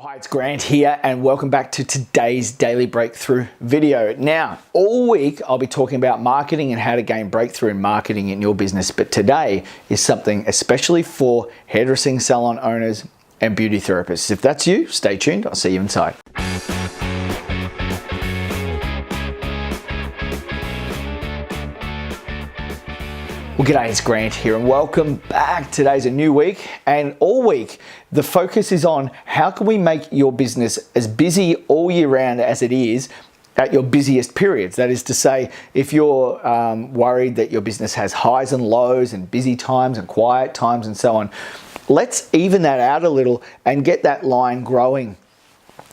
Hi, it's Grant here and welcome back to today's Daily Breakthrough video. Now, all week I'll be talking about marketing and how to gain breakthrough in marketing in your business, but today is something especially for hairdressing salon owners and beauty therapists. If that's you, stay tuned. I'll see you inside. Well, g'day, it's Grant here and welcome back. Today's a new week and all week the focus is on how can we make your business as busy all year round as it is at your busiest periods. That is to say, if you're worried that your business has highs and lows and busy times and quiet times and so on, let's even that out a little and get that line growing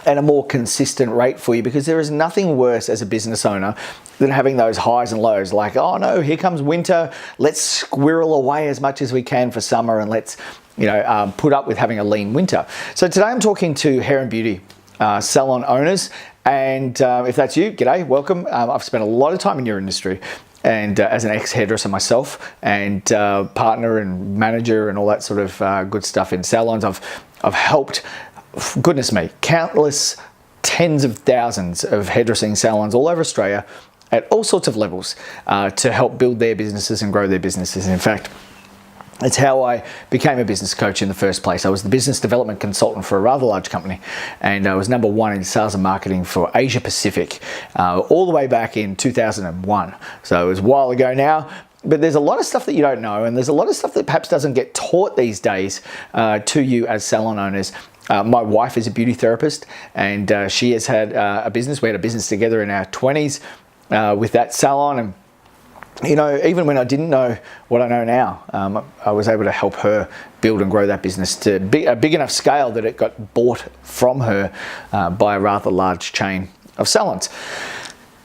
at a more consistent rate for you, because there is nothing worse as a business owner than having those highs and lows like, oh no, here comes winter, let's squirrel away as much as we can for summer and let's put up with having a lean winter. So today I'm talking to hair and beauty salon owners, and if that's you, g'day, welcome. I've spent a lot of time in your industry, and as an ex-hairdresser myself and partner and manager and all that sort of good stuff in salons, I've helped, goodness me, countless tens of thousands of hairdressing salons all over Australia at all sorts of levels to help build their businesses and grow their businesses. In fact, it's how I became a business coach in the first place. I was the business development consultant for a rather large company, and I was number one in sales and marketing for Asia Pacific all the way back in 2001. So it was a while ago now. But there's a lot of stuff that you don't know, and there's a lot of stuff that perhaps doesn't get taught these days to you as salon owners. My wife is a beauty therapist, and she has had a business. We had a business together in our 20s with that salon, and even when I didn't know what I know now, I was able to help her build and grow that business to a big enough scale that it got bought from her by a rather large chain of salons.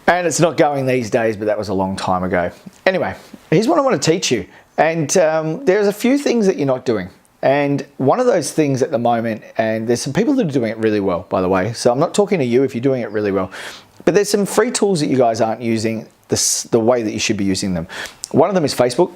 And it's not going these days, but that was a long time ago. Anyway, here's what I want to teach you. And there's a few things that you're not doing. And one of those things at the moment, and there's some people that are doing it really well, by the way. So I'm not talking to you if you're doing it really well, but there's some free tools that you guys aren't using the way that you should be using them. One of them is Facebook.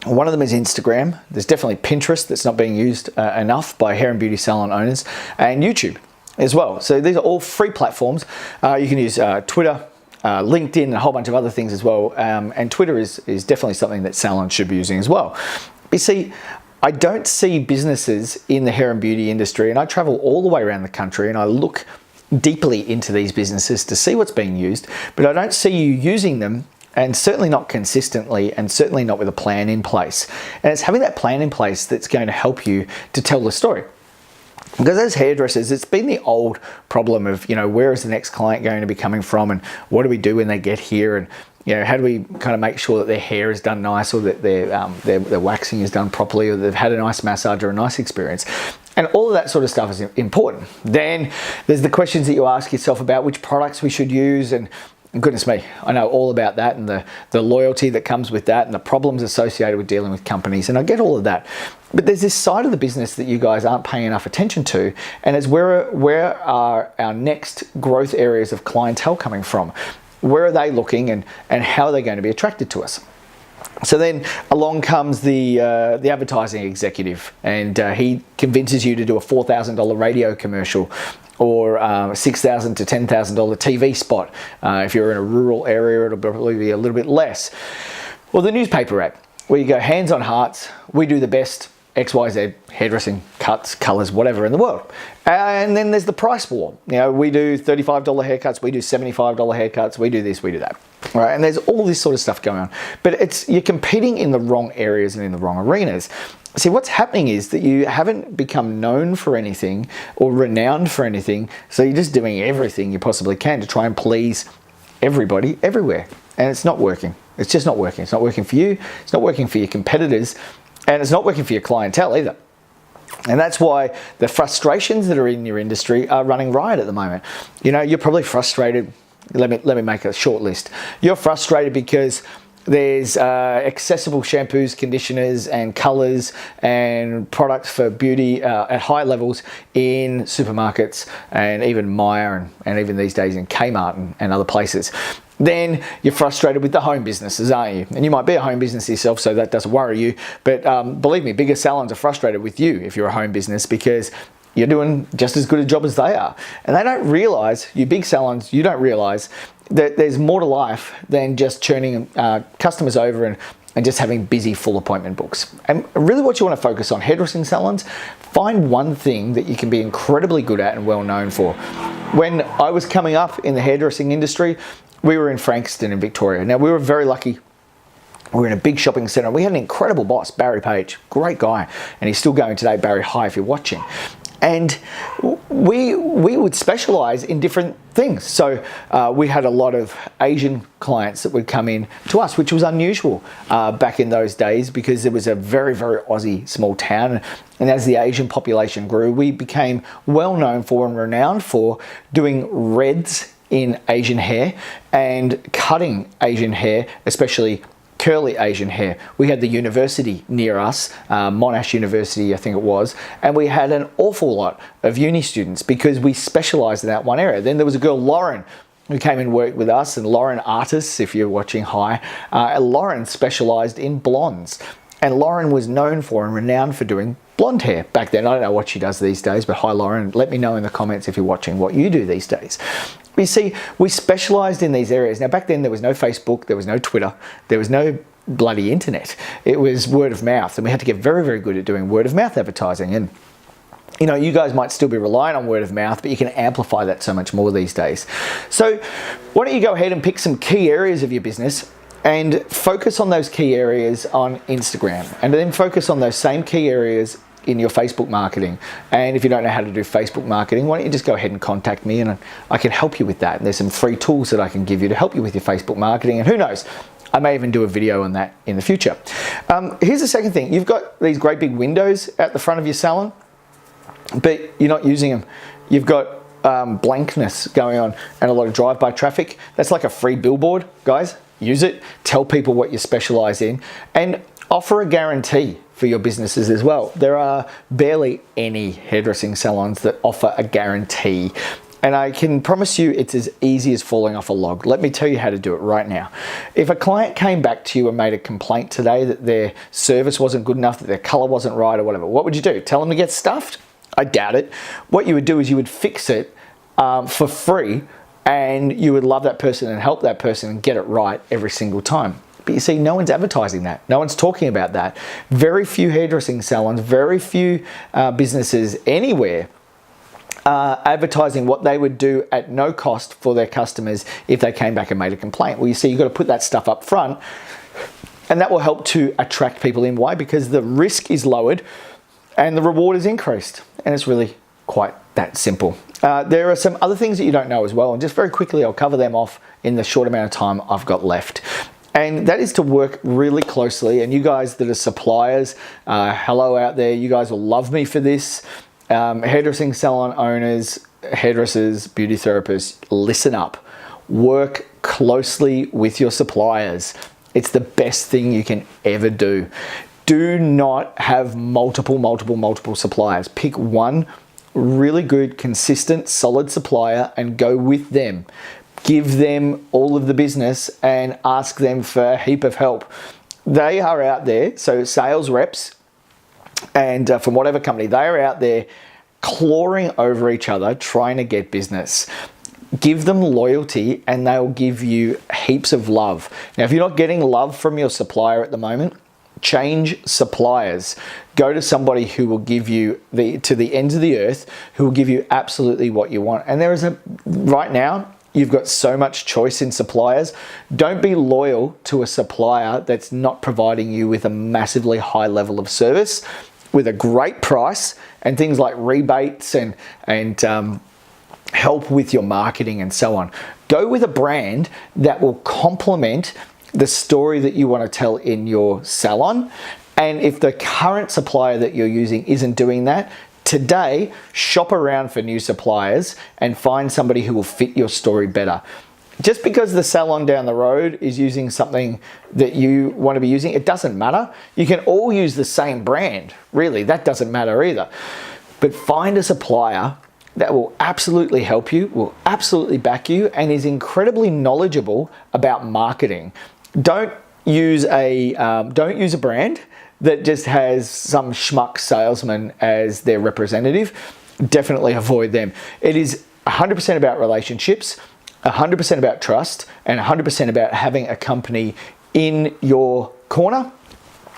One of them is Instagram. There's definitely Pinterest that's not being used enough by hair and beauty salon owners, and YouTube as well. So these are all free platforms. You can use Twitter, LinkedIn, and a whole bunch of other things as well. And Twitter is definitely something that salons should be using as well. But you see, I don't see businesses in the hair and beauty industry, and I travel all the way around the country and I look deeply into these businesses to see what's being used, but I don't see you using them, and certainly not consistently, and certainly not with a plan in place. And it's having that plan in place that's going to help you to tell the story. Because as hairdressers, it's been the old problem of, where is the next client going to be coming from, and what do we do when they get here, and how do we kind of make sure that their hair is done nice, or that their waxing is done properly, or they've had a nice massage or a nice experience. And all of that sort of stuff is important. Then there's the questions that you ask yourself about which products we should use, and goodness me, I know all about that, and the loyalty that comes with that, and the problems associated with dealing with companies, and I get all of that. But there's this side of the business that you guys aren't paying enough attention to, and it's where are our next growth areas of clientele coming from? Where are they looking, and how are they going to be attracted to us? So then along comes the advertising executive, and he convinces you to do a $4,000 radio commercial, or $6,000 to $10,000 TV spot. If you're in a rural area, it'll probably be a little bit less. Or the newspaper ad, where you go, hands on hearts, we do the best XYZ hairdressing, cuts, colors, whatever in the world. And then there's the price war. We do $35 haircuts, we do $75 haircuts, we do this, we do that. Right? And there's all this sort of stuff going on. But you're competing in the wrong areas and in the wrong arenas. See, what's happening is that you haven't become known for anything or renowned for anything, so you're just doing everything you possibly can to try and please everybody everywhere. And it's not working. It's just not working. It's not working for you, it's not working for your competitors, and it's not working for your clientele either. And that's why the frustrations that are in your industry are running riot at the moment. You're probably frustrated. Let me make a short list. You're frustrated because there's accessible shampoos, conditioners, and colors and products for beauty at high levels in supermarkets, and even Myer, and even these days in Kmart and other places. Then you're frustrated with the home businesses, aren't you? And you might be a home business yourself, so that doesn't worry you. But believe me, bigger salons are frustrated with you if you're a home business, because you're doing just as good a job as they are. And they don't realize, you big salons, you don't realize that there's more to life than just churning customers over and just having busy full appointment books. And really what you want to focus on, hairdressing salons, find one thing that you can be incredibly good at and well known for. When I was coming up in the hairdressing industry, we were in Frankston in Victoria. Now we were very lucky. We were in a big shopping centre. We had an incredible boss, Barry Page, great guy. And he's still going today. Barry, hi if you're watching. And we would specialize in different things. So we had a lot of Asian clients that would come in to us, which was unusual back in those days because it was a very, very Aussie small town. And as the Asian population grew, we became well known for and renowned for doing reds in Asian hair and cutting Asian hair, especially curly Asian hair. We had the university near us, Monash University I think it was, and we had an awful lot of uni students because we specialised in that one area. Then there was a girl, Lauren, who came and worked with us, and Lauren Artis, if you're watching, hi. Lauren specialised in blondes, and Lauren was known for and renowned for doing blonde hair back then. I don't know what she does these days, but hi Lauren, let me know in the comments if you're watching what you do these days. You see, we specialised in these areas. Now back then there was no Facebook, there was no Twitter, there was no bloody internet. It was word of mouth, and we had to get very, very good at doing word of mouth advertising. And you know, you guys might still be relying on word of mouth, but you can amplify that so much more these days. So why don't you go ahead and pick some key areas of your business and focus on those key areas on Instagram, and then focus on those same key areas in your Facebook marketing. And if you don't know how to do Facebook marketing, why don't you just go ahead and contact me and I can help you with that. And there's some free tools that I can give you to help you with your Facebook marketing. And who knows, I may even do a video on that in the future. Here's the second thing. You've got these great big windows at the front of your salon, but you're not using them. You've got blankness going on and a lot of drive-by traffic. That's like a free billboard, guys. Use it, tell people what you specialize in, and offer a guarantee for your businesses as well. There are barely any hairdressing salons that offer a guarantee. And I can promise you it's as easy as falling off a log. Let me tell you how to do it right now. If a client came back to you and made a complaint today that their service wasn't good enough, that their color wasn't right or whatever, what would you do? Tell them to get stuffed? I doubt it. What you would do is you would fix it for free, and you would love that person and help that person and get it right every single time. But you see, no one's advertising that. No one's talking about that. Very few hairdressing salons, very few businesses anywhere advertising what they would do at no cost for their customers if they came back and made a complaint. Well, you see, you've got to put that stuff up front, and that will help to attract people in. Why? Because the risk is lowered and the reward is increased. And it's really quite that simple. There are some other things that you don't know as well, and just very quickly I'll cover them off in the short amount of time I've got left. And that is to work really closely, and you guys that are suppliers, hello out there, you guys will love me for this. Hairdressing salon owners, hairdressers, beauty therapists, listen up. Work closely with your suppliers. It's the best thing you can ever do. Do not have multiple suppliers. Pick one really good, consistent, solid supplier and go with them. Give them all of the business and ask them for a heap of help. They are out there, so sales reps and from whatever company, they are out there clawing over each other trying to get business. Give them loyalty and they'll give you heaps of love. Now, if you're not getting love from your supplier at the moment, change suppliers. Go to somebody who will give you to the ends of the earth, who will give you absolutely what you want. And there is right now, you've got so much choice in suppliers. Don't be loyal to a supplier that's not providing you with a massively high level of service with a great price and things like rebates and help with your marketing and so on. Go with a brand that will complement the story that you want to tell in your salon. And if the current supplier that you're using isn't doing that, today, shop around for new suppliers and find somebody who will fit your story better. Just because the salon down the road is using something that you want to be using, it doesn't matter. You can all use the same brand. Really, that doesn't matter either. But find a supplier that will absolutely help you, will absolutely back you, and is incredibly knowledgeable about marketing. Don't use a brand that just has some schmuck salesman as their representative. definitely avoid them. It is 100% about relationships, 100% about trust, and 100% about having a company in your corner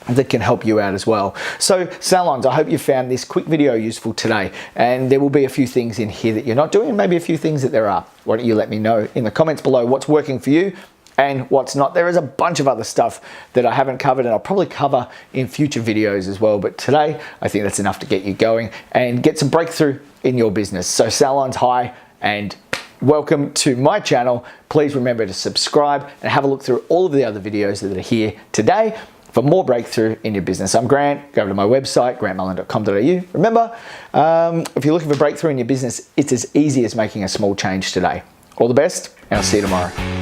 that can help you out as well. So Salons, I hope you found this quick video useful today, and there will be a few things in here that you're not doing and maybe a few things that there are. Why don't you let me know in the comments below what's working for you and what's not. There is a bunch of other stuff that I haven't covered and I'll probably cover in future videos as well, but today I think that's enough to get you going and get some breakthrough in your business. So Salons, hi and welcome to my channel. Please remember to subscribe and have a look through all of the other videos that are here today for more breakthrough in your business. I'm Grant. Go over to my website, grantmullen.com.au. Remember, if you're looking for breakthrough in your business, it's as easy as making a small change today. All the best, and I'll see you tomorrow.